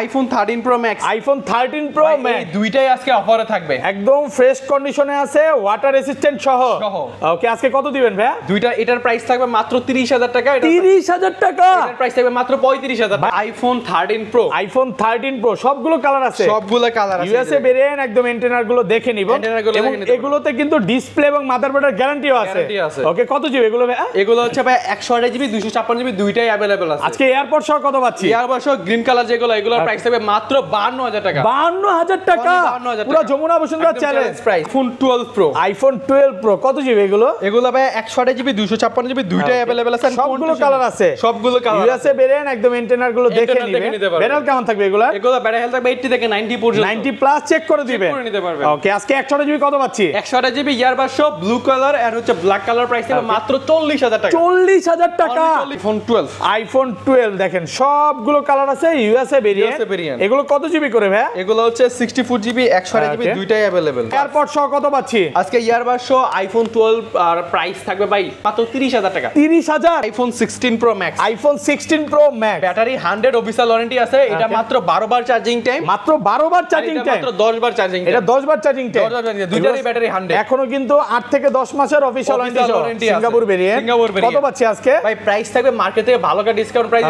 IPhone 13 pro max, iPhone 13 pro max এই দুইটাই আজকে অফারে থাকবে, একদম ফ্রেশ কন্ডিশনে আছে, ওয়াটার রেসিস্ট্যান্ট সহ। ওকে, আজকে কত দিবেন ভাই? দুইটা এটার প্রাইস থাকবে মাত্র 30,000 টাকা। 30,000 টাকা? এটার প্রাইস থাকবে মাত্র 35,000 টাকা। আইফোন 13 প্রো, আইফোন 13 প্রো সবগুলো কালার আছে, সবগুলো কালার আছে। ইউএসএ ভেরিয়েন্ট, একদম এন্টেনার গুলো দেখে নিব, এবং এগুলোতে কিন্তু ডিসপ্লে এবং মাদারবোর্ডের গ্যারান্টিও আছে। ওকে, কত জিবি এগুলো ভাই? এগুলো হচ্ছে ভাই 128 জিবি 256 জিবি দুইটাই अवेलेबल আছে। আজকে এয়ারপড সহ কত পাচ্ছি? এয়ারপড সহ গ্রিন কালার যেগুলো, এগুলোর প্রাইস থাকবে মাত্র 52,000 টাকা। 52,000 টাকা? পুরো Jamuna Bashundhara challenge price. IPhone 12 pro, iPhone 12 pro কত জিবি এগুলো? এগুলো ভাই 128 জিবি 256 জিবি দুইটাই अवेलेबल আছে, সবগুলো কালার আছে, সবগুলো কালার। ইউএসএ ভেরিয়েন্ট, একদম এন্টেনার গুলো দেখে নিবে। ব্যাটারি কেমন থাকবে এগুলো? এগুলো ব্যাটারি হেলথ থাকবে 80 থেকে 90 পর্যন্ত, 90 প্লাস চেক করে দিবে, করে নিতে পারবে। ওকে, আজকে 128 জিবি কত পাচ্ছি? 128 জিবি ইয়ারবাড সহ ব্লু কালার আর হচ্ছে ব্ল্যাক কালার, প্রাইস থাকবে মাত্র 40,000 টাকা। 40,000 টাকা? আইফোন 12, আইফোন 12 দেখেন সবগুলো কালার আছে, ইউএসএ ভেরিয়েন্ট। এগুলো কত জিবি করে ভাই? এগুলো হচ্ছে 64 জিবি 128 জিবি দুইটাই अवेलेबल। এয়ারপড সহ কত পাচ্ছি আজকে ইয়ারবাড সহ আইফোন 12 আর প্রাইস থাকবে ভাই মাত্র 30,000 টাকা। 30,000? IPhone 16 pro max, iPhone 16 pro max, battery 100 official warranty আছে। এটা মাত্র 12 বার চার্জিং টাইম, মাত্র 12 বার চার্জিং টাইম, মাত্র 10 বার চার্জিং টাইম। এটা 10 বার চার্জিং টাইম, দুইটারই ব্যাটারি 100। এখনো কিন্তু 8 থেকে 10 মাসের অফিশিয়াল ওয়ারেন্টি, সিঙ্গাপুর ভেরিয়েন্ট। কত পাচ্ছি আজকে ভাই? প্রাইস থাকবে মার্কেট থেকে ভালো একটা ডিসকাউন্ট প্রাইস,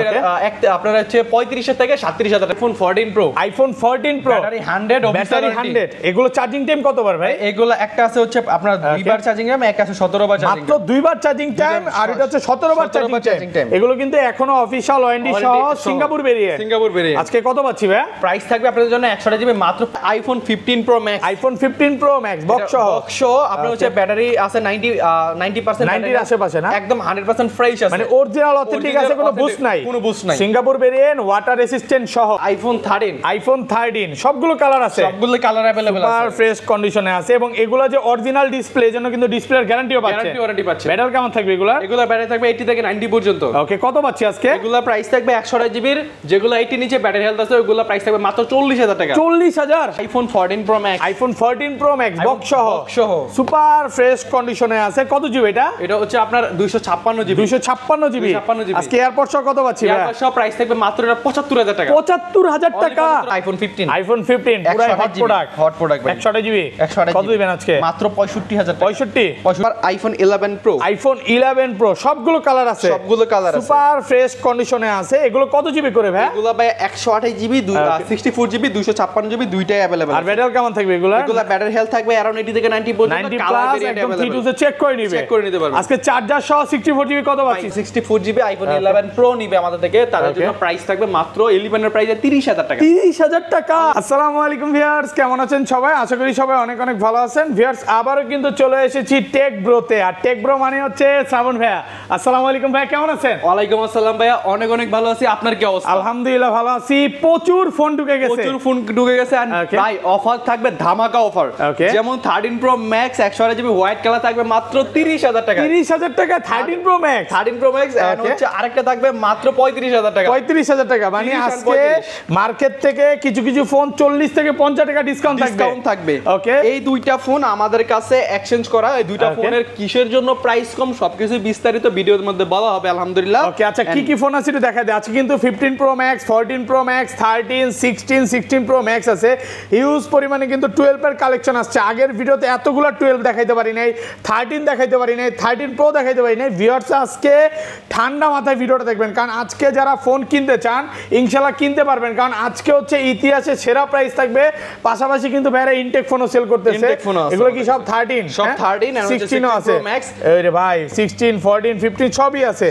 আপনারা হচ্ছে 35 থেকে 37,000 টাকা। IPhone 14 pro, iPhone 14 pro battery 100 official warranty. এগুলো চার্জিং টাইম কত বার ভাই? এগুলো একটা আছে হচ্ছে আপনার 2 বার চার্জিং টাইম, একটা আছে 17 বার চার্জিং টাইম। মাত্র 2 বার চার্জিং টাইম, আর এটা হচ্ছে 17 বার চার্জিং টাইম। এগুলো কিন্তু এখনো অফিশিয়াল ওয়ারেন্টি সহ সিঙ্গাপুর ভেরিয়েন্ট। আজকে কত পাচ্ছি ভাই? প্রাইস থাকবে আপনাদের জন্য 128 জিবি মাত্র iPhone 15 pro max, iPhone 15 pro max box সহ। আপনার হচ্ছে ব্যাটারি আছে 90% 90 এর আশেপাশে না, একদম 100% ফ্রেশ আছে, মানে অরিজিনাল অথেন্টিক আছে, কোনো বুস্ট নাই, কোনো বুস্ট নাই। সিঙ্গাপুর ভেরিয়েন্ট, ওয়াটার রেসিস্ট্যান্ট সহ। আইফোন 13, আইফোন 13 সবগুলো কালার আছে, সবগুলো কালার अवेलेबल আছে, সুপার ফ্রেশ কন্ডিশনে আছে, এবং এগুলো যে অরিজিনাল ডিসপ্লে জন্য কিন্তু ডিসপ্লের গ্যারান্টিও পাচ্ছে, গ্যারান্টি ওয়ারেন্টি পাচ্ছে। ব্যাটারি কেমন থাকবে এগুলো? এগুলো ব্যাটারি থাকবে 80 থেকে 90 পর্যন্ত। ওকে, কত পাচ্ছি আজকে? এগুলো প্রাইস থাকবে 128 জিবির, যেগুলো 80 নিচে ব্যাটারি হেলথ আছে, ওগুলো প্রাইস থাকবে মাত্র 40,000 টাকা। 40,000? IPhone 14 pro max, iPhone 14 pro max box সহ, সহ সুপার ফ্রেশ কন্ডিশনে আছে। কত জিবি এটা? এটা হচ্ছে আপনার 256 জিবি, 256 জিবি। আজকে এয়ারপড সহ কত পাচ্ছি ভাই? এয়ারপড সহ প্রাইস থাকবে মাত্র 75,000 টাকা। 75,000 টাকা? আইফোন 15, আইফোন 15 পুরো হট প্রোডাক্ট, হট প্রোডাক্ট ভাই। 128 জিবি কত দিবেন আজকে? মাত্র 65,000 টাকা। 65? আইফোন 11 প্রো, আইফোন 11 প্রো সবগুলো কালার আছে, সবগুলো কালার আছে, সুপার ফ্রেশ কন্ডিশনে আছে। এগুলো কত জিবি করে ভাই? এগুলো ভাই 128 জিবি 64 জিবি 256 জিবি দুইটাই अवेलेबल। আর ব্যাটারি কেমন থাকবে এগুলো? এগুলো ব্যাটারি হেলথ থাকবে अराउंड 80 থেকে 90 পর্যন্ত, 90 প্লাস, একদম ফিটুসে চেক করে নিতে পারবে। আজকে চার্জার সহ 64 জিবি কত পাচ্ছি? 64 জিবি আইফোন 11 প্রো নিবে আমাদের থেকে, তার জন্য প্রাইস থাকবে মাত্র 11 এর প্রাইসে 30,000 টাকা। 30,000 টাকা। আসসালামু আলাইকুম ভিউয়ার্স, কেমন আছেন সবাই? আশা করি সবাই অনেক অনেক ভালো আছেন। ভিউয়ার্স, আবারো কিন্তু চলে এসেছি টেক ব্রোতে, আর টেক ব্রো মানে হচ্ছে শ্রাবণ ভাইয়া। আসসালামু আলাইকুম ভাইয়া, কেমন আছেন? ওয়ালাইকুম আসসালাম ভাইয়া, অনেক অনেক ভালো আছি। আপনার কি অবস্থা? আলহামদুলিল্লাহ ভালো আছি। প্রচুর ফোন ঢুকে গেছে, প্রচুর ফোন ঢুকে গেছে, আর ভাই অফার থাকবে ধামাকা অফার। যেমন 13 pro max 128 GB white colour থাকবে মাত্র 30,000 টাকা। 30,000 টাকা 13 প্রো ম্যাক্স, 13 প্রো ম্যাক্স, আর হচ্ছে আরেকটা থাকবে মাত্র 35,000 টাকা। 35,000 টাকা, মানে আজকে মার্কেট থেকে কিছু কিছু ফোন 40 থেকে 50 টাকা ডিসকাউন্ট থাকবে। ওকে, এই দুইটা ফোন আমাদের কাছে এক্সচেঞ্জ করা, এই দুইটা ফোনের কিসের জন্য প্রাইস কম সবকিছু বিস্তারিত ভিডিওর মধ্যে বলা হবে আলহামদুলিল্লাহ। ওকে, আচ্ছা কি কি ফোন আছে একটু দেখা দেয়। আজকে কিন্তু 15 pro max, 14 pro max, 13, 16 pro max আছে, হিউজ পরিমাণে কিন্তু 12 এর কালেকশন আসছে। আগের ভিডিওতে এতগুলো 12 দেখাইতে পারি নাই, 13 দেখাইতে পারি নাই, 13 প্রো দেখাইতে পারি নাই। ভিউয়ার্স, আজকে ঠান্ডা মাথায় ভিডিওটা দেখবেন, কারণ আজকে যারা ফোন কিনতে চান ইনশাআল্লাহ কিনতে পারবেন, কারণ আজকে হচ্ছে ইতিহাসে সেরা প্রাইস থাকবে। পাশাপাশি কিন্তু ভাইরা ইনটেক ফোনও সেল করতেছে। এগুলো কি সব 13? সব 13 আর 16 আছে ম্যাক্স। আরে ভাই 16, 14, 15 সবই আছে।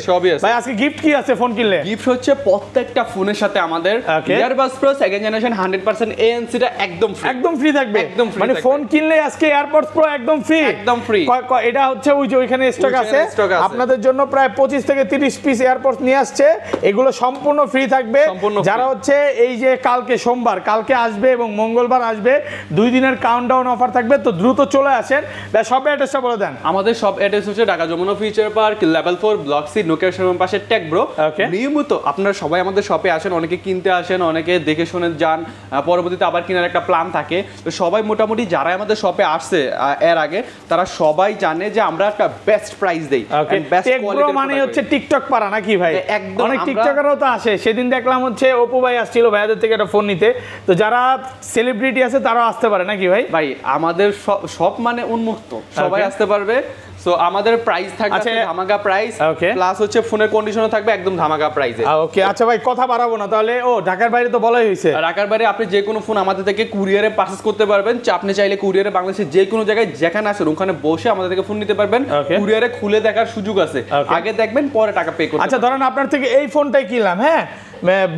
ভাই আজকে গিফট কি আছে ফোন কিনলে? গিফট হচ্ছে প্রত্যেকটা ফোনের সাথে আমাদের airbuds pro second generation 100% ANC টা একদম ফ্রি থাকবে। মানে ফোন কিনলে আজকে এয়ারপডস প্রো একদম ফ্রি। এটা হচ্ছে ওই যে ওইখানে স্টক আছে আপনাদের জন্য, প্রায় 25 থেকে 30 পিস এয়ারপডস নিয়ে আসছে। এগুলো সম্পূর্ণ ফ্রি থাকবে। যারা হচ্ছে এই যে কালকে সোমবার কালকে আসবে এবং মঙ্গলবার আসবে, 2 দিনের কাউন্টডাউন অফার থাকবে, তো দ্রুত চলে আসেন। সব অ্যাড্রেসটা বলে দেন। আমাদের সব অ্যাড্রেস হচ্ছে Dhaka Jamuna future park, level 4, block C, Nokia শোরুমের পাশে টেক ব্রো। নিয়মিত আপনারা সবাই আমাদের শপে আসেন, অনেকে কিনতে আসেন, অনেকে দেখে শুনে যান, পরবর্তীতে আবার কেনার একটা প্ল্যান থাকে। তো সবাই মোটামুটি যারা আমাদের শপে আসছে এর আগে, তারা সবাই জানে যে আমরা একটা বেস্ট প্রাইস দেই। টেক ব্রো মানে হচ্ছে টিকটক পাড়া নাকি ভাই? একদম অনেক টিকটকারও তো আসে। সেদিন দেখলাম হচ্ছে অপু ভাই ভাই আসছিল ভাইয়াদের থেকে একটা ফোন নিতে, তো যারা সেলিব্রিটি আছে তারাও আসতে পারে নাকি ভাই? ভাই আমাদের সব মানে উন্মুক্ত, সবাই আসতে পারবে। সো আমাদের প্রাইস থাকবে ধামাকা প্রাইস, প্লাস হচ্ছে ফোনের কন্ডিশনও থাকবে একদম ধামাকা প্রাইসে। ওকে আচ্ছা ভাই কথা বাড়াবো না তাহলে। ও ঢাকার বাইরে তো বলাই হয়েছে, ঢাকার বাইরে আপনি যে কোনো ফোন আমাদের থেকে কুরিয়ারে পারচেজ করতে পারবেন। আপনি চাইলে কুরিয়ারে বাংলাদেশের যে কোনো জায়গায় যেখানে আসেন ওখানে বসে আমাদের থেকে ফোন নিতে পারবেন। কুরিয়ারে খুলে দেখার সুযোগ আছে, আগে দেখবেন পরে টাকা পে করবেন। আচ্ছা ধরেন আপনার থেকে এই ফোনটাই কিনলাম, হ্যাঁ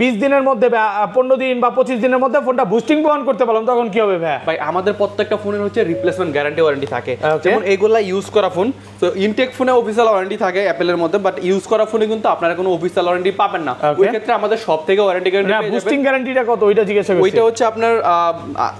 20 দিনের মধ্যে 15 দিন বা 25 দিনের মধ্যে ফোনটা বুস্টিং বহন করতে পারলাম, তখন কি হবে ভাই? ভাই আমাদের প্রত্যেকটা ফোনের হচ্ছে রিপ্লেসমেন্ট গ্যারান্টি ওয়ারেন্টি থাকে। যেমন এইগুলা ইউজ করা ফোন, তো ইনটেক ফোনে অফিসিয়াল ওয়ারেন্টি থাকে অ্যাপেলের মধ্যে, বাট ইউজ করা ফোনে কিন্তু আপনারা কোনো অফিসিয়াল ওয়ারেন্টি পাবেন না। ওই ক্ষেত্রে আমাদের সব থেকে ওয়ারেন্টি গ্যারান্টি পেয়ে যাবেন। বুস্টিং গ্যারান্টিটা কত ওইটা জিজ্ঞাসা করছি। ওইটা হচ্ছে আপনার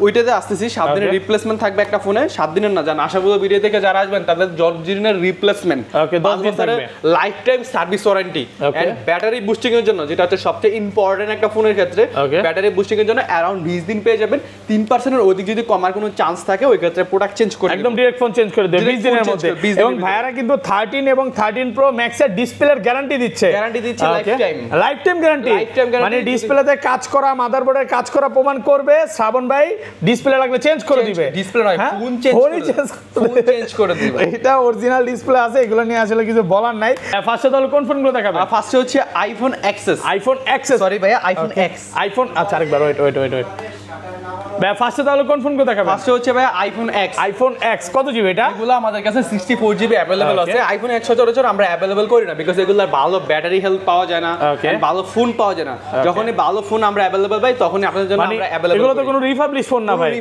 ওইটাতে আসতেছি 7 দিনের রিপ্লেসমেন্ট থাকবে একটা ফোনে, 7 দিনের না, জান আশাপুর ভিডিও থেকে যারা আসবেন তাদের 10 দিনের রিপ্লেসমেন্ট, ওকে 10 দিন থাকবে life time service warranty. And battery boosting এর জন্য যেটা হচ্ছে সবচেয়ে ইম্পর্টেন্ট একটা ফোনের ক্ষেত্রে, ব্যাটারি বুস্টিং এর জন্য अराउंड 20 দিন পেয়ে যাবেন। 3% এর অধিক যদি কমার কোনো চান্স থাকে ওই ক্ষেত্রে প্রোডাক্ট চেঞ্জ করে একদম ডাইরেক্ট ফোন চেঞ্জ করে দেবে 20 দিনের মধ্যে। এবং ভাইয়ারা কিন্তু 13 এবং 13 প্রো ম্যাক্স এর ডিসপ্লের গ্যারান্টি দিচ্ছে লাইফ টাইম গ্যারান্টি। মানে ডিসপ্লেতে কাজ করা, মাদারবোর্ডের কাজ করা প্রমাণ করবে শ্রাবণ ভাই, ডিসপ্লে লাগলে চেঞ্জ করে দিবে। ডিসপ্লে নয় ফোন চেঞ্জ করে দিবে। এটা অরিজিনাল ডিসপ্লে আছে, এগুলো নিয়ে আসলে কিছু বলার নাই। ফার্স্টে তাহলে কোন ফোনগুলো দেখাবে? ফার্স্টে হচ্ছে iPhone XS. IPhone XS, sorry ভাইয়া আইফোন এক্স। আইফোন আচ্ছা আরেকবার ওয়েট ভাই ফার্স্টে তাহলে কোন ফোনগুলো দেখাবে? ফার্স্টে হচ্ছে ভাই আইফোন এক্স। আইফোন এক্স কত জিবি এটা? এগুলো আমাদের কাছে 64 জিবি अवेलेबल আছে। আইফোন এক্স সচরাচর আমরা अवेलेबल করি না, বিকজ এগুলোর ভালো ব্যাটারি হেলথ পাওয়া যায় না, ভালো ফোন পাওয়া যায় না। যখনই ভালো ফোন আমরা अवेलेबल পাই তখনই আপনাদের জন্য আমরা अवेलेबल। এগুলো তো কোনো রিফাবলিশ ফোন না ভাই,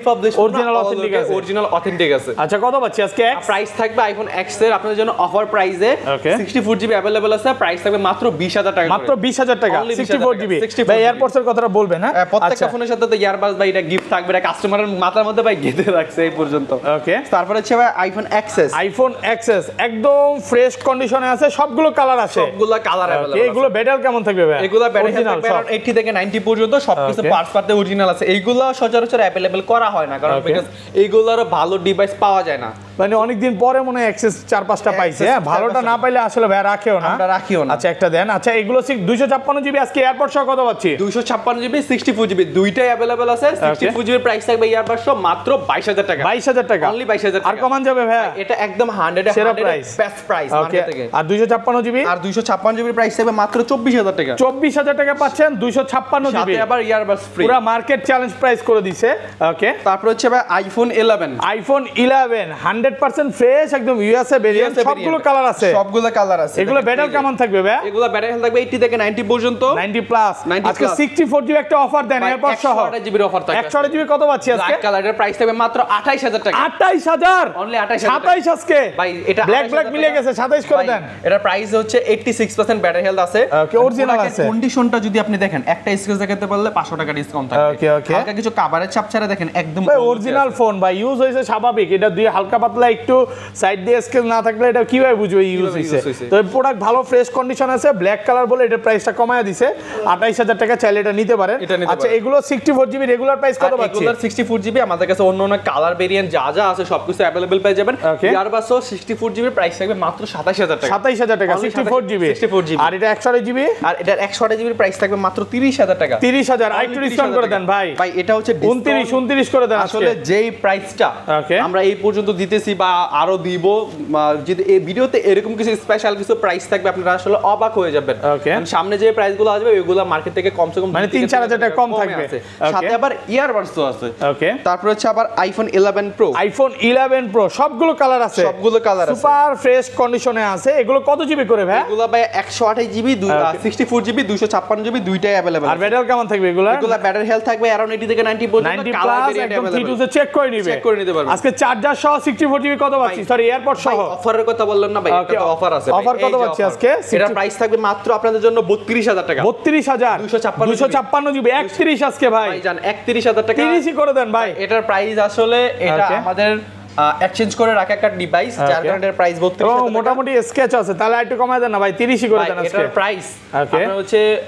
অরিজিনাল অথেন্টিক আছে, অরিজিনাল অথেন্টিক আছে। আচ্ছা কত পাচ্ছি আজকে? প্রাইস থাকবে আইফোন এক্স এর আপনাদের জন্য অফার প্রাইসে 64 জিবি अवेलेबल আছে। প্রাইস থাকবে মাত্র 20000 টাকা, মাত্র 20000 টাকা 64 জিবি। ভাই এয়ারপডস এর কথাটা বলবেন না? প্রত্যেকটা ফোনের সাথে তো ইয়ারবাস ভাই এটা গিফট থাকবে, এটা কাস্টমারের মাথার মধ্যে ভাই গেঁথে রাখছে এই পর্যন্ত। ওকে তারপরে হচ্ছে ভাই আইফোন এক্সএস। আইফোন এক্সএস একদম ফ্রেশ কন্ডিশনে আছে, সবগুলো কালার আছে, সবগুলো কালার अवेलेबल। এগুলো ব্যাটারি কেমন থাকবে ভাই? এগুলো ব্যাটারি থাকবে 80 থেকে 90 পর্যন্ত, সবকিছু পার্টস পাতে অরিজিনাল আছে। এইগুলো সচরাচর अवेलेबल করা হয় না, কারণ বিকজ এইগুলোর ভালো ডিভাইস পাওয়া যায় না। মানে অনেকদিন পরে মনে হয় এক্সেস 4-5টা পাইছে, হ্যাঁ ভালোটা না পাইলে আসলে ভাই রাখিও না, আমরা রাখিও না। আচ্ছা একটা দেন। আচ্ছা এগুলো 256 জিবি আজকে এয়ারপড সহ কত পাচ্ছি? 256 জিবি 64 জিবি দুইটাই अवेलेबल আছে। 64 জিবি প্রাইস থাকবে এয়ারপড সহ মাত্র 22000 টাকা। 22000 টাকা, অনলি 22000 টাকা। আর কমান যাবে ভাই? এটা একদম 100 সেরা প্রাইস, বেস্ট প্রাইস মার্কেট থেকে। আর 256 জিবি? আর 256 জিবি প্রাইস থাকবে মাত্র 24000 টাকা। 24000 টাকা পাচ্ছেন 256 জিবি, সাথে আবার ইয়ারবাস ফ্রি। পুরো মার্কেট চ্যালেঞ্জ প্রাইস করে দিয়েছে। ওকে তারপর হচ্ছে ভাই আইফোন 11। আইফোন 11 100% ফ্রেশ একদম ইউএসএ ভেরিয়েন্ট, সবগুলো কালার আছে, সবগুলো কালার আছে। এগুলো ব্যাটারি কেমন থাকবে ভাই? এগুলো ব্যাটারি হেলথ থাকবে 80 থেকে 90 পর্যন্ত, 90 প্লাস। আজকে 64 জিবি একটা অফার দেন এয়ারপড সহ, 128 জিবির অফার থাকবে। 128 জিবি কত পাচ্ছি আজকে? ব্ল্যাক কালারের প্রাইস থাকবে মাত্র 28000 টাকা। 28000 অনলি 28000। 27 আজকে ভাই এটা ব্ল্যাক মিলে গেছে, 27 করে দেন। এটার প্রাইস হচ্ছে 86% ব্যাটারি হেলথ আছে, ওকে অরিজিনাল আছে। কন্ডিশনটা যদি আপনি দেখেন একটা স্ক্র্যাচ দেখাতে পারলে 500 টাকা ডিসকাউন্ট থাকবে। ওকে ওকে হালকা কিছু কভারেজ চাপ ছাড়া দেখেন একদম ভাই অরিজিনাল ফোন ভাই, ইউজ হইছে স্বাভাবিক। এটা দুই হালকা পাতলা একটু সাইড দিয়ে স্ক্র্যাচ না থাকলে এটা কিভাবে বুঝবে ইউজ হইছে? তো প্রোডাক্ট ভালো ফ্রেশ কন্ডিশন আছে, ব্ল্যাক কালার বলে এটার প্রাইসটা কমায়া দিছে 28000 টাকা, চাইলে এটা নিতে পারেন। আচ্ছা এগুলো 64 জিবি রেগুলার প্রাইস কত পাচ্ছি? এগুলোর 64 জিবি আমাদের কাছে অন্য অন্য কালার ভেরিয়েন্ট যা যা আছে সবকিছু अवेलेबल পেয়ে যাবেন। ইয়ারবাস 64 জিবি প্রাইস থাকবে মাত্র 27000 টাকা। 27000 টাকা 64 জিবি। আর এটা 128 জিবি? আর এটার 128 জিবির প্রাইস থাকবে মাত্র 30000 টাকা। 30000 আইটু ডিসকাউন্ট করে দেন ভাই। ভাই এটা হচ্ছে 29 করে দেন। আসলে যেই প্রাইসটা আমরা এই পর্যন্ত দিতেছি বা আরো দিব, যদি এই ভিডিওতে এরকম কিছু স্পেশাল কিছু প্রাইস থাকবে আপনারা আসলে অবাক হয়ে যাবেন। সামনে যে প্রাইসগুলো আসবে ওইগুলো মার্কেট থেকে কমসে কম মানে 3-4000 টাকা কম থাকবে। সাথে আবার ইয়ারবাডস তো আছে। ওকে তারপর হচ্ছে আবার আইফোন 11 প্রো। আইফোন 11 প্রো সবগুলো কালার আছে, সবগুলো কালার আছে, সুপার ফ্রেশ কন্ডিশনে আছে। এগুলো কত জিবি করে ভাই? এগুলো ভাই 128 জিবি 64 জিবি 256 জিবি দুইটাই अवेलेबल। আর ব্যাটারি কেমন থাকবে এগুলো? এগুলো ব্যাটারি হেলথ থাকবে अराउंड 80 থেকে 90 পর্যন্ত, 90 প্লাস একদম ফিটুসে চেক করে নিতে পারবে। আজকে চার্জার সহ 64 জিবি কত পাচ্ছি? সরি এয়ারপড সহ। অফারের কথা বললাম না ভাই, এটা তো অফার আছে। অফার কত পাচ্ছি আজকে? এটার প্রাইস থাকবে মাত্র আপনাদের জন্য 32000 টাকা। 32000 256 জিবি 31 আজকে ভাই। ভাই জান 31000 টাকা 30ই করে দেন ভাই। এটার প্রাইস আসলে এটা আমাদের এক্সচেঞ্জ করে রাখা একটা ডিভাইস, যার কারণে এর প্রাইস 32,000 এবং টাকা। মোটামুটি স্কেচ আছে, তাহলে একটু কমায় দেন না ভাই, 30ই করে দেন আজকে। এটার প্রাইস ওকে, আপনার হচ্ছে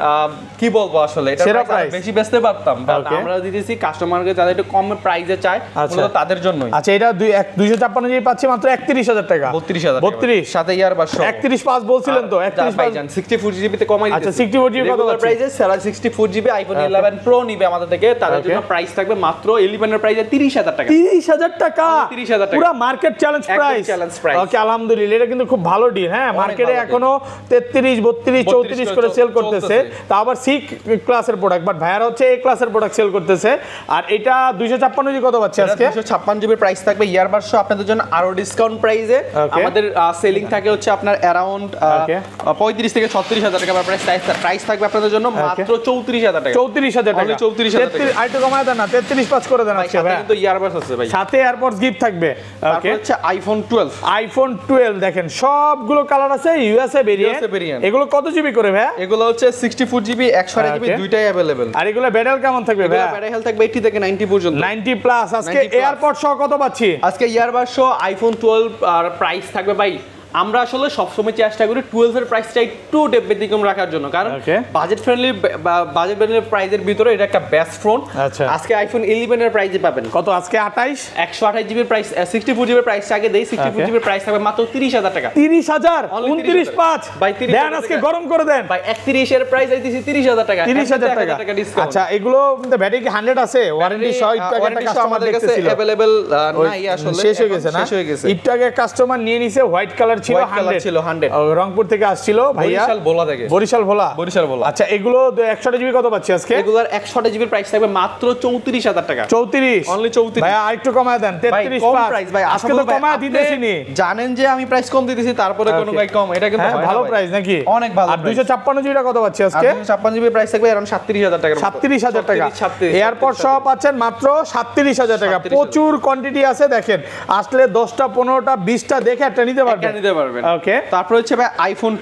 কি বলবো আসলে, এটা সেরা প্রাইস price। বেশি বেচতে পারতাম, বাট Okay। আমরা দিতেছি কাস্টমারকে যারা একটু কম প্রাইসে চায়, আচ্ছা। মূলত তাদের জন্যই। আচ্ছা, এটা 256 জিবি পাচ্ছি মাত্র 31,000 টাকা। 32,000 32 সাথে ইয়ারবাডস 31.5 বলছিলেন তো, 31.5 ভাইজান 64 জিবি তে কমাই দিতেছি। আচ্ছা, 64 জিবি কত রেগুলার পাচ্ছি? প্রাইসে সেরা 64 জিবি আইফোন 11 প্রো নিবে আমাদের থেকে, তাদের Okay। জন্য প্রাইস থাকবে মাত্র 11 এর প্রাইসে 30,000 টাকা। 30,000 টাকা, 30,000 টাকা। পুরো মার্কেট চ্যালেঞ্জ একদম প্রাইস। challenge price। ওকে, আলহামদুলিল্লাহ, এটা কিন্তু খুব ভালো ডিল। হ্যাঁ, অনেক মার্কেটে ভালো deal। এখনো 33, 32, 34 করে সেল করতেছে, তা আবার সি ক্লাসের প্রোডাক্ট, বাট ভাইয়ারা হচ্ছে এ ক্লাসের প্রোডাক্ট সেল করতেছে। আর এটা 256 জিবি কত পাচ্ছে আজকে? 256 জিবি প্রাইস থাকবে ইয়ারবাডস আপনাদের জন্য আরো ডিসকাউন্ট প্রাইসে। Okay। আমাদের সেলিং থাকে হচ্ছে আপনার অ্যারাউন্ড Okay। 35 থেকে 36,000 টাকা প্রাইস থাকবে আপনাদের জন্য মাত্র 34,000 টাকা। 34,000 টাকা। Only 34,000 টাকা। আরেকটু কমায় দেন না, 33.5 করে দেন ভাই আজকে সাথে ভাই। কিন্তু ইয়ারবাডস আছে ভাই। সাথে এয়ারপডস গিফট থাকবে। তারপর ওকে, হচ্ছে আইফোন 12। আইফোন 12 দেখেন, সবগুলো কালার আছে, ইউএসএ ভেরিয়েন্ট। USA variant। এগুলো কত জিবি করে ভাই? এগুলো হচ্ছে 64 জিবি 128 জিবি Okay। দুইটাই अवेलेबल। আর এগুলো ব্যাটারি কেমন থাকবে ভাই? ব্যাটারি হেলথ থাকবে 80 থেকে 90 পর্যন্ত। 90 প্লাস। আজকে 90 plus। এয়ারপড সহ কত পাচ্ছি? আজকে ইয়ারবাডস আইফোন 12 আর প্রাইস থাকবে ভাই, আমরা আসলে সবসময় চেষ্টা করি 12 এর প্রাইসটা একটু ব্যতিক্রম রাখার জন্য, কারণ Okay। বাজেট ফ্রেন্ডলি প্রাইসের ভিতরে এটা একটা বেস্ট ফোন। আচ্ছা। আজকে আইফোন 11 এর প্রাইসে পাবেন কত আজকে? 28 128 জিবি প্রাইস, 64 জিবি প্রাইস আগে দেই, 64 জিবি প্রাইস থাকবে মাত্র 30,000 টাকা। 30,000 Only 29.5 ভাই, 30,000 দেন আজকে গরম করে দেন ভাই। 31 এর প্রাইস দিতেছি 30,000 টাকা। 30,000 টাকা। ডিসকাউন্ট। আচ্ছা, এগুলো ব্যাটারি কি 100 আছে? ওয়ারেন্টি সহ একটু আগে একটা কাস্টমার আমাদের কাছে দেখতেছিল, अवेलेबल নাই আসলে, শেষ হয়ে গেছে না? শেষ হয়ে গেছে। একটু আগে কাস্টমার নিয়ে নিছে, হোয়াইট কালার ছিল, White color 100 ছিল 100। রংপুর থেকে আসছিল ভাইয়া, বরিশাল ভোলা থেকে। বরিশাল ভোলা। বরিশাল ভোলা। আচ্ছা, এগুলো 100 জিবি কত পাচ্ছি আজকে? এগুলার 128 জিবির প্রাইস থাকবে মাত্র 34,000 টাকা। 34 Only 34 ভাইয়া, আরেকটু কমায় দেন, ভাই 33 কম পাঁচ। প্রাইস ভাই, আজকে তো কমায় দিতেছি নি। জানেন যে আমি প্রাইস কম দিতেছি, তারপরে কোনো Okay। ভাই কম, এটা কিন্তু হ্যাঁ, হয় না ভালো ভাই। প্রাইস নাকি? অনেক ভালো আর price। 256 জিবিটা কত পাচ্ছি আজকে? 56 জিবি প্রাইস থাকবে अराउंड 37,000 টাকার মতো। 37,000 টাকা। 37,000 এয়ারপড সহ পাচ্ছেন মাত্র 37,000 টাকা। 37,000 প্রচুর কোয়ান্টিটি আছে, দেখেন আসলে 10টা 15টা 20টা দেখে একটা নিতে একটা পারবেন। নিতে পারবেন। ওকে, তারপর হচ্ছে ভাই আইফোন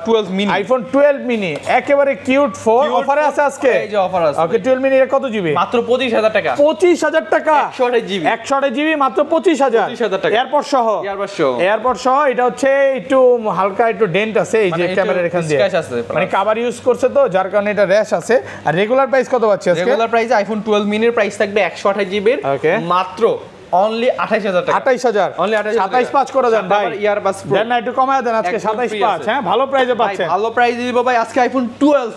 12 মিনি। আইফোন 12 মিনি একেবারে কিউট ফোন, Cute অফারে phone, আছে আজকে। এই যে অফার আছে। ওকে, 12 মিনি এর কত জিবি? মাত্র 25,000 টাকা। 25,000 টাকা। 128 জিবি। 128 জিবি মাত্র 25,000 25,000 টাকা। এয়ারপড সহ। ইয়ারবাডস সহ। এয়ারপড সহ। এটা হচ্ছে একটু হালকা একটু ডেন্ট আছে এই যে মানে একটু ক্যামেরার এখান দিয়ে, scratch আছে, মানে কভার ইউজ করছে তো, যার কারণে এটা র্যাশ আছে। আর রেগুলার প্রাইস কত পাচ্ছি আজকে? রেগুলার প্রাইসে আইফোন 12 মিনির প্রাইস থাকবে 128 জিবির Okay। মাত্র অনলি 28,000 টাকা। 28,000 Only 28,000 টাকা। 27.5 করে দেন ভাই। ইয়ারবাডস প্রো দেন না, একটু কমায় দেন আজকে, একদম 27.5। free আছে। হ্যাঁ, ভালো প্রাইসে ভাই পাচ্ছেন। ভালো প্রাইস দিব ভাই আজকে iPhone 12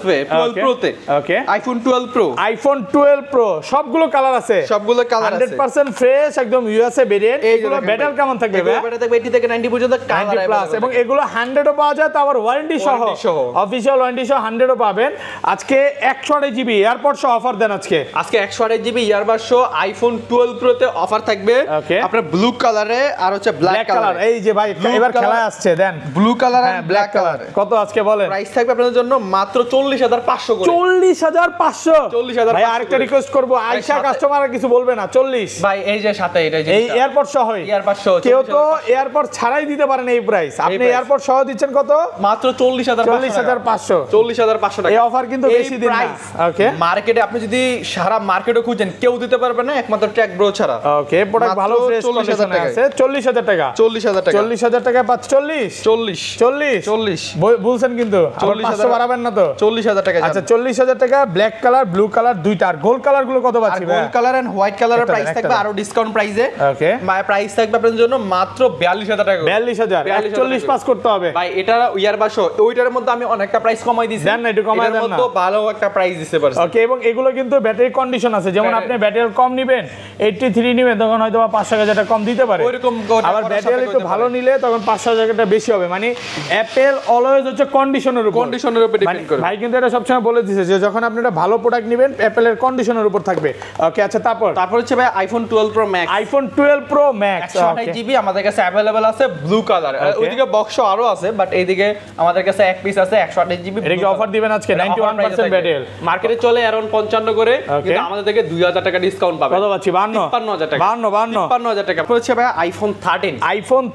Okay। প্রোতে। Okay। IPhone 12 pro iPhone 12 pro সবগুলো কালার আছে, সবগুলো কালার আছে। 100% ফ্রেশ, একদম ইউএসএ ভেরিয়েন্ট। এই যে এগুলো দেখেন ব্যাটারি ভাই। কেমন থাকবে এগুলো ভাই? ব্যাটারি থাকবে 80 থেকে 90 পর্যন্ত 90 কালার প্লাস, এবং এগুলো 100 ও পাওয়া যায়, তো আবার ওয়ারেন্টি সহ, Warranty সহ। অফিশিয়াল ওয়ারেন্টি সহ 100 ও পাবেন। আজকে 128 জিবি এয়ারপড সহ অফার দেন আজকে। আজকে 128 জিবি ইয়ারবাডস সহ আইফোন 12 প্রোতে অফার থাকবে Okay। আপনার ব্লু কালারে আর হচ্ছে ব্ল্যাক ব্ল্যাক কালার। কালার। এই যে ভাই, Blue এবার color- খেলায় আসছে, দেন ব্লু কালার হ্যাঁ, আর ব্ল্যাক ব্ল্যাক কালার। কালার। কত আজকে বলেন? প্রাইস থাকবে আপনাদের জন্য মাত্র 40,500 করে। 40,500। 40,500 ভাই আরেকটা রিকোয়েস্ট করব, আয়শা সাথে- কাস্টমার আর কিছু বলবে না, 40 ভাই এই যে সাথে এটা যে এই এয়ারপড সহই। ইয়ারবাডস সহ কেউ তো 40,500 এয়ারপড ছাড়াই দিতে পারেন এই প্রাইস, আপনি price। এয়ারপড সহ দিচ্ছেন কত? মাত্র 40,500 40,500 টাকা। এই অফার কিন্তু এই বেশি দিন না। price ওকে মার্কেটে আপনি যদি সারা মার্কেটে খুঁজেন কেউ দিতে পারবে না একমাত্র ট্যাগ ব্রো ছাড়া। ওকে, প্রোডাক্ট ভালো মাত্র ফ্রেশ 40,000 কন্ডিশনে আছে। 40,000 টাকা। 40,000 টাকা। 40,000 টাকায় পাচ্ছ 40 40 40 40 বলছেন কিন্তু 40,000 500 বাড়াবেন না তো? 40,000 টাকা। আচ্ছা, 40,000 টাকা ব্ল্যাক কালার, ব্লু কালার দুইটা, আর গোল্ড কালার গুলো কত আর পাচ্ছি ভাই? গোল্ড কালার এন্ড হোয়াইট কালারের একটা প্রাইস দেন, থাকবে একটা আরো ডিসকাউন্ট প্রাইসে। ওকে, প্রাইস থাকবে আপনাদের জন্য মাত্র 42,000 টাকা। 42,000 41 পাস করতে হবে ভাই এটা ইয়ারবাডস ওইটার মধ্যে আমি অনেকটা প্রাইস কমাই দিয়েছি। দেন না, একটু কমায় দেন না। মধ্যে ভালো একটা প্রাইস দিতে পারছি। ওকে, এবং এগুলো কিন্তু ব্যাটারি কন্ডিশন আছে, যেমন ব্যাটারি- আপনি ব্যাটারি কম নিবেন 83 নিবেন তখন হয়তো 500,000 টাকা কম দিতে পারে। ওইরকম আবার ব্যাটারি একটু ভালো নিলে তখন 500,000 টাকা বেশি হবে। মানে অ্যাপেল অলওয়েজ হচ্ছে কন্ডিশনের উপর, কন্ডিশনের উপর ডিপেন্ড করে। ভাই কিন্তু এটা সবসময় বলে দিয়েছে যে যখন আপনি একটা ভালো প্রোডাক্ট নেবেন অ্যাপেলের কন্ডিশনের উপর থাকবে। ওকে, আচ্ছা তারপর হচ্ছে ভাই iPhone 12 pro max. IPhone 12 pro max 128 GB আমাদের কাছে अवेलेबल আছে ব্লু কালার। ওইদিকে বক্স আরো আছে, বাট এইদিকে আমাদের কাছে এক পিস আছে 128 জিবি। এটা কি অফার দিবেন আজকে? 91% ব্যাটারি মার্কেটে চলে अराउंड 55 করে, কিন্তু আমাদের থেকে 2,000 টাকা ডিসকাউন্ট পাবেন। কত পাচ্ছি? 52 53,000 টাকা। 52 53000 টাকা হচ্ছে ভাই আইফোন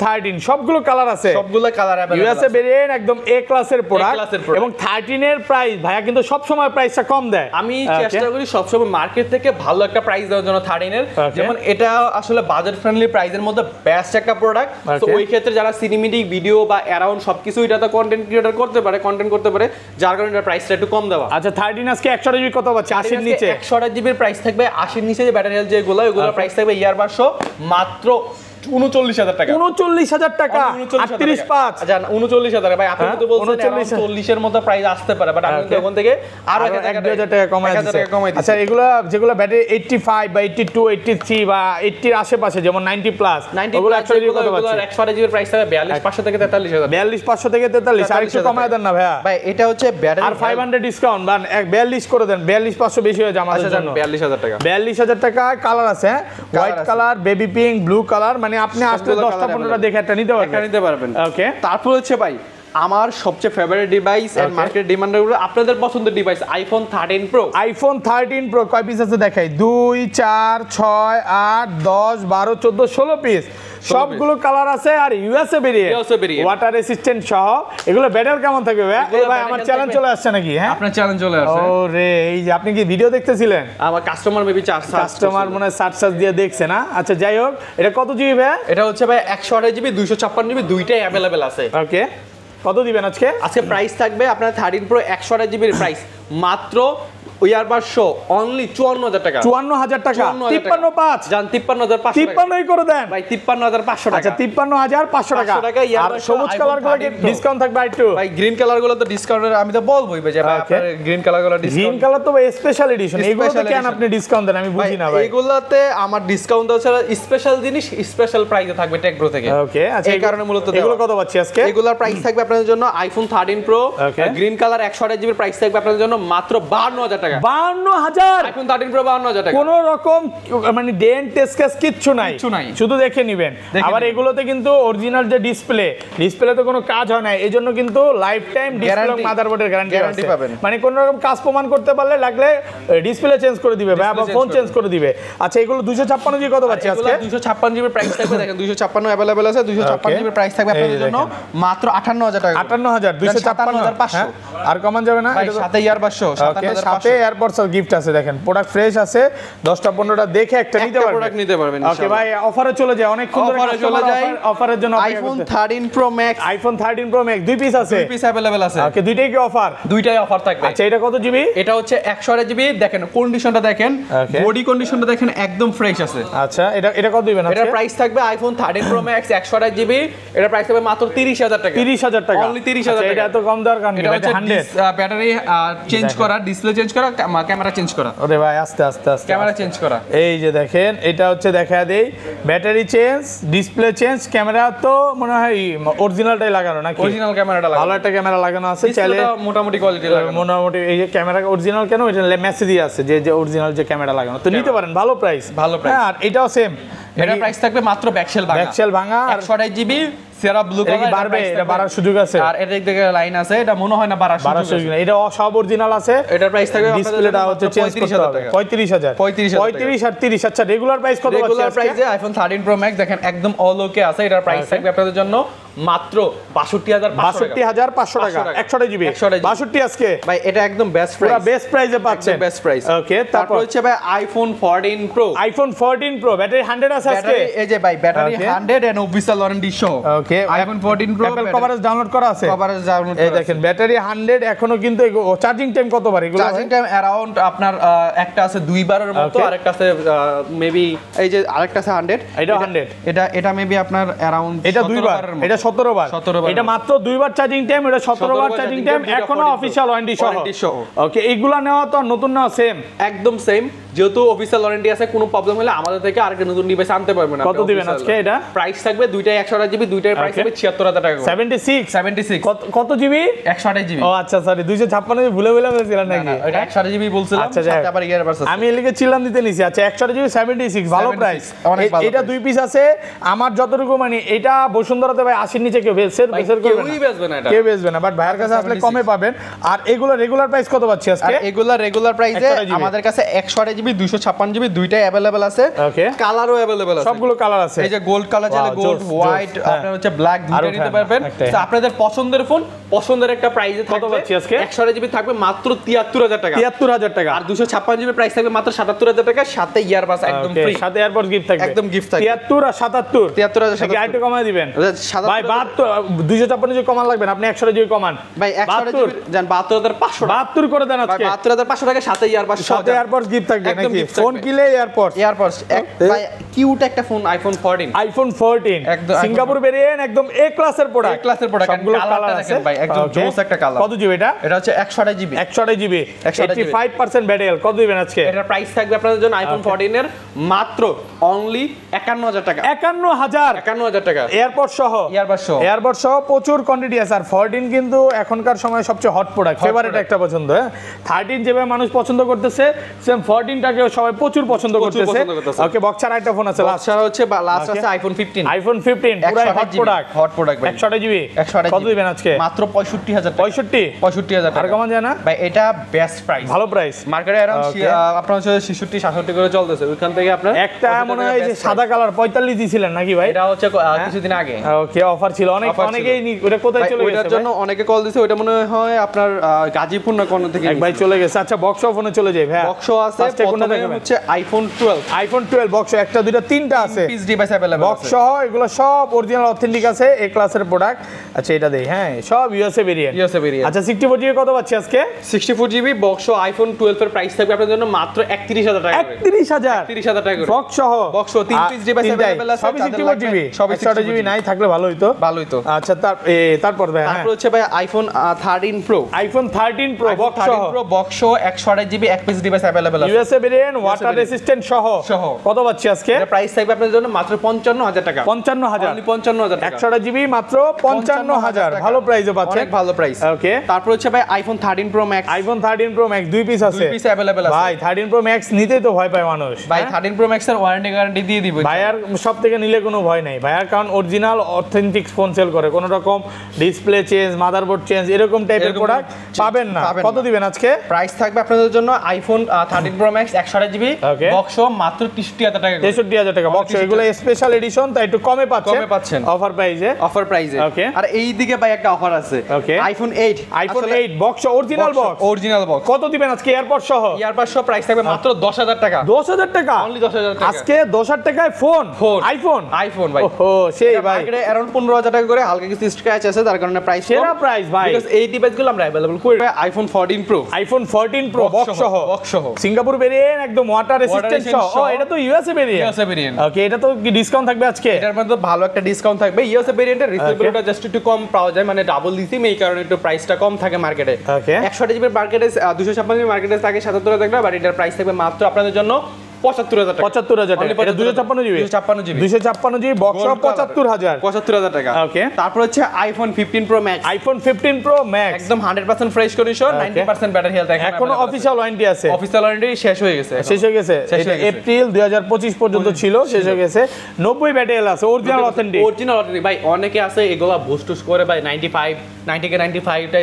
13 সবগুলো কালার আছে, সবগুলো কালার अवेलेबल ইউএসএ ভেরিয়েন্ট একদম এ ক্লাসের প্রোডাক্ট ক্লাসের product। এবং 13 এর প্রাইস ভাইয়া কিন্তু সব সময় প্রাইসটা কম দেয়। আমি চেষ্টা করি সবসময় মার্কেট থেকে ভালো একটা প্রাইস দেওয়ার জন্য 13 এর, যেমন এটা আসলে বাজেট ফ্রেন্ডলি প্রাইসের মধ্যে বেস্ট একটা প্রোডাক্ট। তো ওই ক্ষেত্রে যারা সিনেমেটিক ভিডিও বা অ্যারাউন্ড সবকিছু এটাতে কন্টেন্ট ক্রিয়েটর করতে পারে যার কারণে এটা প্রাইসটা একটু কম দেওয়া। আচ্ছা 13 আজকে 100 জিবি কত পাচ্ছে? 80 এর নিচে 128 জিবির প্রাইস থাকবে, 80 এর নিচে যে ব্যাটারি হেলথ যেগুলো ওগুলোর প্রাইস থাকবে ইয়ার বারশো মাত্র 39000 টাকা। 39000 টাকা 38.5 আচ্ছা 39000 ভাই, আপনি তো বলছেন 40 এর মতো প্রাইস আসতে পারে, বাট আমি তো ওখান থেকে আরো 1000 টাকা কমাই দিচ্ছি। আচ্ছা এগুলা যেগুলো ব্যাটারি 85 বা 82 83 বা 80 এর আশেপাশে যেমন 90 প্লাস ওগুলো 100 জিবি কত পাচ্ছে? 128 জিবির প্রাইস থাকবে 42500 থেকে 43000। 42500 থেকে 43 আর একটু কমায় দেন না ভাইয়া ভাই, এটা হচ্ছে ব্যাটারি আর 500 ডিসকাউন্ট বান 42 করে দেন, 42500 বেশি হয়ে যায় আমাদের জন্য। 42000 টাকা 42000 টাকা কালার আছে, white colour, baby pink, blue colour, মানে আপনি আসলে 10টা 15টা দেখে একটা নিতে পারবেন। ওকে, তারপর হচ্ছে ভাই আমার সবচেয়ে ফেভারিট ডিভাইস এন্ড মার্কেট ডিমান্ডের উপরে আপনাদের পছন্দের device iPhone 13 pro. IPhone 13 pro কয় পিস আছে দেখাই? 2 4 6 8 10 12 14 16 পিস, সবগুলো কালার আছে আর ইউএসএ ভেরিয়েন্ট, ওয়াটার রেসিস্ট্যান্ট সহ। এগুলো ব্যাটারি কেমন থাকবে ভাই? এই ভাই আমার চ্যালেঞ্জ চলে আসছে নাকি? হ্যাঁ আপনার চ্যালেঞ্জ চলে আসছে। ওরে এই যে আপনি কি ভিডিও দেখতেছিলেন? আমার কাস্টমার মেবি কাস্টমার মনে হয় সার্চ দিয়ে দেখছে না। আচ্ছা যাই হোক, এটা কত জিবি ভাই? এটা হচ্ছে ভাই 128 জিবি 256 জিবি দুইটাই अवेलेबल আছে। ওকে, কত দিবেন আজকে? আজকে প্রাইস থাকবে আপনার 13 প্রো 128 জিবির প্রাইস মাত্র ইয়ার বারশো অনলি 54000 টাকা। 54000 টাকা 535 জান 53500 53ই করে দেন ভাই 53500 টাকা। আচ্ছা 53500 টাকা। আর সবুজ কালার গুলো কি ডিসকাউন্ট থাকবে একটু? ভাই গ্রিন কালার গুলো তো ডিসকাউন্ট আমি তো বলবোই ভাই যে ভাই আপনার গ্রিন কালার গুলো ডিসকাউন্ট। গ্রিন কালার তো ভাই স্পেশাল এডিশন, এগুলোতে কেন আপনি ডিসকাউন্ট দেন আমি বুঝি না ভাই। এগুলোতে আমার ডিসকাউন্ট আছে, স্পেশাল জিনিস স্পেশাল প্রাইসে থাকবে টেকপ্রো থেকে। ওকে, আচ্ছা এই কারণে মূলত এগুলো কত পাচ্ছি আজকে? এগুলোর প্রাইস থাকবে আপনাদের জন্য আইফোন 13 প্রো গ্রিন কালার 128 জিবির প্রাইস থাকবে আপনাদের জন্য মাত্র 52000 টাকা। 52000 আইফোন 13 প্রো 52000 টাকা। কোনো রকম মানে ডেন্ট টেস্ট কেস কিচ্ছু নাই, শুধু দেখে নেবেন। আবার এগুলোতে কিন্তু অরিজিনাল যে ডিসপ্লে তো কোনো কাজ হয় না, এজন্য কিন্তু লাইফ টাইম ডিসপ্লে মাদারবোর্ডের গ্যারান্টি পাবেন। মানে কোনো রকম কাজ প্রমাণ করতে পারলে লাগলে ডিসপ্লে চেঞ্জ করে দিবে বা ফোন চেঞ্জ করে দিবে। আচ্ছা এগুলো 256 জিবি কত পাচ্ছি আজকে? 256 জিবি প্রাইস থাকবে, দেখেন 256 अवेलेबल আছে। 256 জিবি প্রাইস থাকবে আপনাদের জন্য মাত্র 58000 টাকা। 58000 256 আর কমান যাবে না? এটা সাথে ইয়ার 500 সাথে এয়ারপডস গিফট আছে, দেখেন প্রোডাক্ট ফ্রেশ আছে, 10টা 15টা দেখে একটা নিতে পারবেন। ওকে ভাই, অফারে চলে যায়, অনেক সুন্দর অফারে চলে যায়। অফারের জন্য iPhone 13 pro max, iPhone 13 pro max 2 piece আছে, 2 পিস अवेलेबल আছে। ওকে, দুইটাই কি অফার? দুইটাই অফার থাকবে। আচ্ছা এটা কত জিবি? এটা হচ্ছে 128 জিবি, দেখেন কন্ডিশনটা দেখেন, বডি কন্ডিশনটা দেখেন একদম ফ্রেশ আছে। আচ্ছা এটা কত দিবেন আজকে? এটা প্রাইস থাকবে আইফোন 13 প্রো ম্যাক্স 128 জিবি, এটা প্রাইস থাকবে মাত্র 30000 টাকা। 30000 টাকা, অনলি 30000 টাকা। এটা এত কম দরকার নেই, এটা 100 ব্যাটারি চেঞ্জ করা, ডিসপ্লে চেঞ্জ করা, ক্যামেরা চেঞ্জ করা। ওরে ভাই আস্তে ক্যামেরা চেঞ্জ করা। এই যে দেখেন, এটা হচ্ছে দেখা দেই battery change, display change, camera তো মনে হয় অরিজিনালটাই লাগানো নাকি? অরিজিনাল ক্যামেরাটা লাগানো, ভালো একটা ক্যামেরা লাগানো আছে, চাইলে মোটামুটি কোয়ালিটি লাগানো। মোটামুটি এই যে ক্যামেরা অরিজিনাল কেন, এটা মেসেজই আছে যে অরিজিনাল যে ক্যামেরা লাগানো, তো নিতে পারেন, ভালো প্রাইস। হ্যাঁ, আর এটাও সেম, এটা প্রাইস থাকবে মাত্র ব্যাকশেল ভাঙা 128 জিবি সেরা ব্লু কালার। বাড়বে, এটা বাড়ার সুযোগ আছে। আর এর দিক থেকে লাইন আছে, এটা মনে হয় না বাড়ার সুযোগ আছে। এটা সব অরিজিনাল আছে। এটার প্রাইস থাকবে ডিসপ্লেটা হচ্ছে চেঞ্জ করতে হবে 35000 35 আর 30। আচ্ছা রেগুলার প্রাইস কত? রেগুলার প্রাইসে আইফোন 13 প্রো ম্যাক্স দেখেন একদম অল ওকে আছে, এটার প্রাইস থাকবে আপনাদের জন্য মাত্র 62500 টাকা। 128 জিবি 62 আজকে ভাই, এটা একদম বেস্ট প্রাইস, পুরো বেস্ট প্রাইসে পাচ্ছেন, বেস্ট প্রাইস। ওকে, তারপর হচ্ছে ভাই iPhone 14 pro. IPhone 14 pro battery 100 আছে আজকে। এই যে ভাই ব্যাটারি 100 এন্ড অফিশিয়াল ওয়ারেন্টি সহ। Okay, iPhone 14 pro Apple coverage download করা আছে। এই দেখেন ব্যাটারি 100, এখনো কিন্তু চার্জিং টাইম কতবার? এগুলো চার্জিং টাইম अराउंड আপনার একটা আছে 2 বারের মতো, আরেকটা আছে মেবি এই যে আরেকটা আছে 100, এটা 100, এটা মেবি আপনার अराउंड এটা 2 বার, এটা 17 বার, এটা মাত্র 2 বার চার্জিং টাইম, এটা 17 বার চার্জিং টাইম, এখনো অফিশিয়াল ওয়ারেন্টি সহ। ওকে, এইগুলা নেওয়া তো নতুন না, সেম একদম সেম, যেহেতু অফিশিয়াল ওয়ারেন্টি আছে, কোনো প্রবলেম হলে আমাদের থেকে আরেকটা নতুন ডিভাইস আনতে পারবেন। কত দিবেন আজকে? এটা প্রাইস থাকবে দুইটাই 128 জিবি, দুইটার প্রাইস হবে 76000 টাকা। 76 কত জিবি? 128 জিবি। ও আচ্ছা, সরি 256 জিবি ভুলে বলছিলাম নাকি? এটা 128 জিবি বলছিলাম, সাথে আবার ইয়ার ভার্সন আমি এলিকে চিল্লাম দিতে নিছি। আচ্ছা 128 জিবি 76, ভালো প্রাইস। এটা 2 পিস আছে আমার যতটুকু, মানে এটা বসুন্ধরাতে ভাই 80 নিচে কেউ বেচের করবে কেউই বেচবে না এটা, কেউ বেচবে না, বাট ভাইয়ের কাছে আসলে কমে পাবেন। আর এগুলো রেগুলার প্রাইস কত পাচ্ছি আজকে? এগুলা রেগুলার প্রাইসে আমাদের কাছে 128 জিবি 256 জিবি দুইটাই अवेलेबल আছে। ওকে, কালারও अवेलेबल আছে, সবগুলো কালার আছে। এই যে গোল্ড কালার চাইলে গোল্ড, হোয়াইট, আপনার হচ্ছে ব্ল্যাক দুইটা নিতে পারবেন। তো আপনাদের পছন্দের ফোন পছন্দের একটা প্রাইসে কত পাচ্ছি আজকে? 128 জিবি থাকবে মাত্র 73000 টাকা, 73000 টাকা। আর 256 জিবি প্রাইস থাকবে মাত্র 77000 টাকা, সাথে ইয়ারবাস একদম ফ্রি, সাথে এয়ারপড গিফট থাকবে, একদম gift থাকবে। 73 আর 77 73000 আরেকটু কমায় দিবেন 77 ভাই। 256 জিবি কমান লাগবে না, আপনি 100 জিবি কমান ভাই 128 জিবি জান 72500 টাকা, 72 করে দেন আজকে। 72500 টাকা, সাথে ইয়ারবাস সাথে এয়ারপড গিফট থাকবে একদম নাকি? gift ফোন থাকবে। কিলে এয়ারপড এয়ারপডস ভাই কিউট একটা ফোন আইফোন 14 আইফোন 14 একদম সিঙ্গাপুর ভেরিয়েন্ট, একদম এ ক্লাসের প্রোডাক্ট, ক্লাসের প্রোডাক্ট। সবগুলো কালার আছে ভাই একদম Okay. জোস একটা কালার। কত জিবি এটা? এটা হচ্ছে 128 জিবি 128 জিবি 85% ব্যাটারি। কত দিবেন আজকে? এটার প্রাইস থাকবে আপনাদের জন্য আইফোন 14 এর মাত্র অনলি 51000 টাকা, 51000 51000 টাকা এয়ারপড সহ। ইয়ারবাস সহ। এয়ারপড সহ প্রচুর কোয়ান্টিটি আছে। আর 14 কিন্তু এখনকার সময় সবচেয়ে হট প্রোডাক্ট, ফেভারিট একটা পছন্দ। হ্যাঁ, 13 যেভাবে মানুষ পছন্দ করতেছে, সেম 14টাকেও সবাই প্রচুর পছন্দ করতেছে। পছন্দ করতেছে। ওকে, বক্সার একটা ফোন আছে লাস্ট, লাস্ট হচ্ছে লাস্ট আছে আইফোন 15 আইফোন 15 পুরো হট প্রোডাক্ট, হট প্রোডাক্ট ভাই 128 জিবি। 128 কত দিবেন আজকে? মাত্র 65000 টাকা, 65 আর টাকা কমান যায় না ভাই। এটা বেস্ট প্রাইস ভালো প্রাইস। মার্কেটে अराउंड Okay. আপনার হচ্ছে 66 67 করে চলতেছে। ওইখান থেকে আপনার একটা মনে হয় যে সাদা কালার 45 দিছিলেন নাকি ভাই? এটা হচ্ছে কিছুদিন আগে ওকে, অফার ছিল অনেক, Offer ছিল। অনেকেই ওটা কোথায় চলে ওইটার গেছে জন্য অনেকে কল দিছে। ওইটা মনে হয় আপনার গাজীপুর না কোন থেকে এক ভাই চলে গেছে। আচ্ছা, বক্স ফোনে চলে যাই ভাই। বক্স আছে। First এ কোনটা প্রথমে দেখাবেন? হচ্ছে আইফোন 12 আইফোন 12 বক্স, একটা দুইটা তিনটা আছে, পিস ডিভাইস अवेलेबल বক্স সহ। এগুলো সব অরিজিনাল অথেন্টিক আছে, এ ক্লাসের প্রোডাক্ট। আচ্ছা, এটা দেই। হ্যাঁ, সব ইউএসএ ভেরিয়েন্ট। USA variant. আচ্ছা, 64 জিবি কত পাচ্ছি আজকে? 64 জিবি বক্স আইফোন 12 এর প্রাইস থাকবে আপনাদের জন্য মাত্র 31000 টাকা করে, 31000 31000 টাকা করে বক্স সহ। বক্স 3 পিস ডিভাইস अवेलेबल আছে। সবই 64 জিবি, সবই 64 জিবি নাই থাকলে ভালো হইতো। ভালোই তো। আচ্ছা, তারপর ভাই, হ্যাঁ, তারপর হচ্ছে ভাই iPhone 13 pro iPhone 13 pro box সহ, 13 প্রো বক্স 128 জিবি এক পিস ডিভাইস अवेलेबल আছে। USA variant, water variant। Resistant সহ। সহ। কত পাচ্ছি আজকে? এর প্রাইস থাকবে আপনাদের জন্য মাত্র 55000 টাকা, 55000 অনলি 55000 টাকা, 128 জিবি মাত্র 55000। ভালো প্রাইসে পাচ্ছেন, অনেক ভালো প্রাইস। ওকে। তারপর হচ্ছে ভাই iPhone 13 pro max iPhone 13 pro max দুই পিস আছে, দুই পিস अवेलेबल আছে। ভাই 13 প্রো ম্যাক্স নিতেই তো ভয় পায় মানুষ। ভাই হ্যাঁ? 13 প্রো ম্যাক্স এর ওয়ারেন্টি গ্যারান্টি দিয়ে দিব। ভাইয়ার সব থেকে নিলে কোনো ভয় নাই ভাইয়ার, কারণ অরিজিনাল অথেন্টিক ফোন সেল করে, কোনো রকম ডিসপ্লে চেঞ্জ, মাদারবোর্ড চেঞ্জ এরকম টাইপের এরকম প্রোডাক্ট পাবেন না। পাবেন কত না। দিবেন আজকে? প্রাইস থাকবে আপনাদের জন্য iPhone 13 pro max 128 GB Okay. Box মাত্র 63000 টাকা করে। 63000 টাকা বক্স, এগুলো স্পেশাল এডিশন, তাই একটু কমে কমে পাচ্ছেন। অফার প্রাইসে। অফার প্রাইসে। Okay. আর এই দিকে ভাই একটা অফার আছে। Okay. IPhone 8 iPhone 8 box, original box, original box কত দিবেন আজকে এয়ারপড সহ? ইয়ারবাস সহ প্রাইস থাকবে মাত্র 10000 টাকা। 10000 টাকা, অনলি 10000 টাকা। আজকে 10000 টাকায় ফোন, আইফোন। আইফোন ভাই ওহো, সেই ভাই মার্কেটে अराउंड 15000 টাকা করে, হালকা কিছু স্ক্র্যাচ আছে, তার কারণে প্রাইস সেরা প্রাইস ভাই। বিকজ এই ডিভাইসগুলো আমরা अवेलेबल করি। IPhone 14 pro iPhone 14 pro box সহ, বক্স সহ সিঙ্গাপুর ভেরিয়েন্ট, একদম ওয়াটার রেসিস্ট্যান্ট সহ। সহ। ও, এটা তো USA variant. USA variant. Okay, এটা তো কি ডিসকাউন্ট থাকবে আজকে? এটার মধ্যে ভালো একটা ডিসকাউন্ট থাকবে। ইউএসএ ভেরিয়েন্টের রিসেলেবিলিটি জাস্ট একটু কম পাওয়া যায়, মানে ডাবল দিছিম, এই কারণে একটু প্রাইসটা কম থাকে মার্কেটে। ওকে। 128 জিবি মার্কেটে 256 জিবি মার্কেটে থাকে 77000 টাকা, বাট এটার প্রাইস থাকবে মাত্র আপনাদের জন্য 75000 টাকা। 75000 টাকা। এটা 256 জিবি, 256 জিবি 256 জিবি বক্স সহ 75000। 75000 টাকা। ওকে। তারপর হচ্ছে iPhone 15 pro max iPhone 15 pro max একদম 100% ফ্রেশ কন্ডিশন, 90% ব্যাটারি হেলথ। এখনো অফিশিয়াল ওয়ারেন্টি আছে? অফিশিয়াল ওয়ারেন্টি শেষ হয়ে গেছে। শেষ হয়ে গেছে, শেষ এটা হয়ে গেছে। এপ্রিল 2025 পর্যন্ত ছিল, শেষ হয়ে গেছে। 90 ব্যাটারি আছে, অরিজিনাল অথেন্টিক। অরিজিনাল অথেন্টিক ভাই। অনেকে আছে এগুলা বুস্ট টুস্ট করে ভাই 95 90 কে 95 টা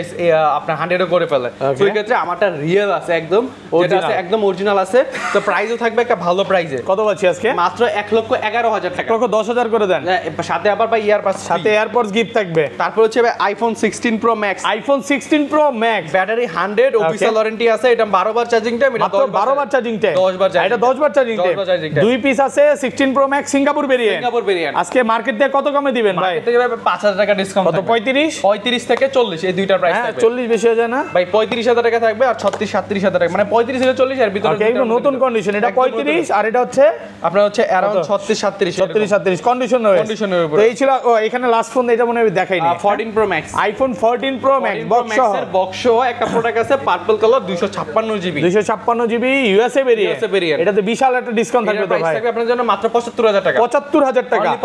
আপনার 100 ও করে ফেলে। Okay. সেই ক্ষেত্রে আমারটা রিয়েল আছে একদম, যেটা Original। আছে একদম অরিজিনাল আছে। তো প্রাইসও থাকবে একটা ভালো প্রাইসে, কত পাচ্ছি আজকে? মাত্র 1,11,000 টাকা, 1,10,000 করে দেন, সাথে আবার ভাই ইয়ারবাস সাথে এয়ারপডস গিফট থাকবে। তারপর হচ্ছে iPhone 16 pro max iPhone 16 pro max battery 100 official warranty আছে। এটা 12 বার চার্জিং টাইম, এটা মাত্র 12 বার চার্জিং টাইম। 10 বার চার্জিং, এটা 10 বার চার্জিং 10 বার চার্জিং টাইম। দুই পিস আছে 16 pro max Singapore variant. Singapore variant আজকে মার্কেট থেকে কত কমে দিবেন ভাই? মার্কেট থেকে ভাই 5000 টাকা ডিসকাউন্ট কত? 35? 35 থেকে 40 এই দুইটার প্রাইস হ্যাঁ, থাকবে 40 বেশি হয়ে যায় না ভাই। 35000 টাকা থাকবে আর 36-37 টাকা, মানে 35 থেকে 40 এর ভিতরে। ওকে, একদম নতুন কন্ডিশন। এটা 35 আর এটা হচ্ছে আপনার হচ্ছে अराउंड কত? 36-37 36-37 কন্ডিশন রয়েছে। কন্ডিশনের উপরে। তো এই ছিল, ও এখানে লাস্ট ফোন এটা মনে হয় দেখাইনি। 14 pro max iPhone 14 pro max box সহ বক্স সহ একটা প্রোডাক্ট আছে purple colour 256 GB 256 GB USA variant. USA variant। এটাতে বিশাল একটা ডিসকাউন্ট থাকবে তো প্রাইস ভাই। থাকবে আপনার জন্য মাত্র 75000 টাকা, 75000 টাকা। Only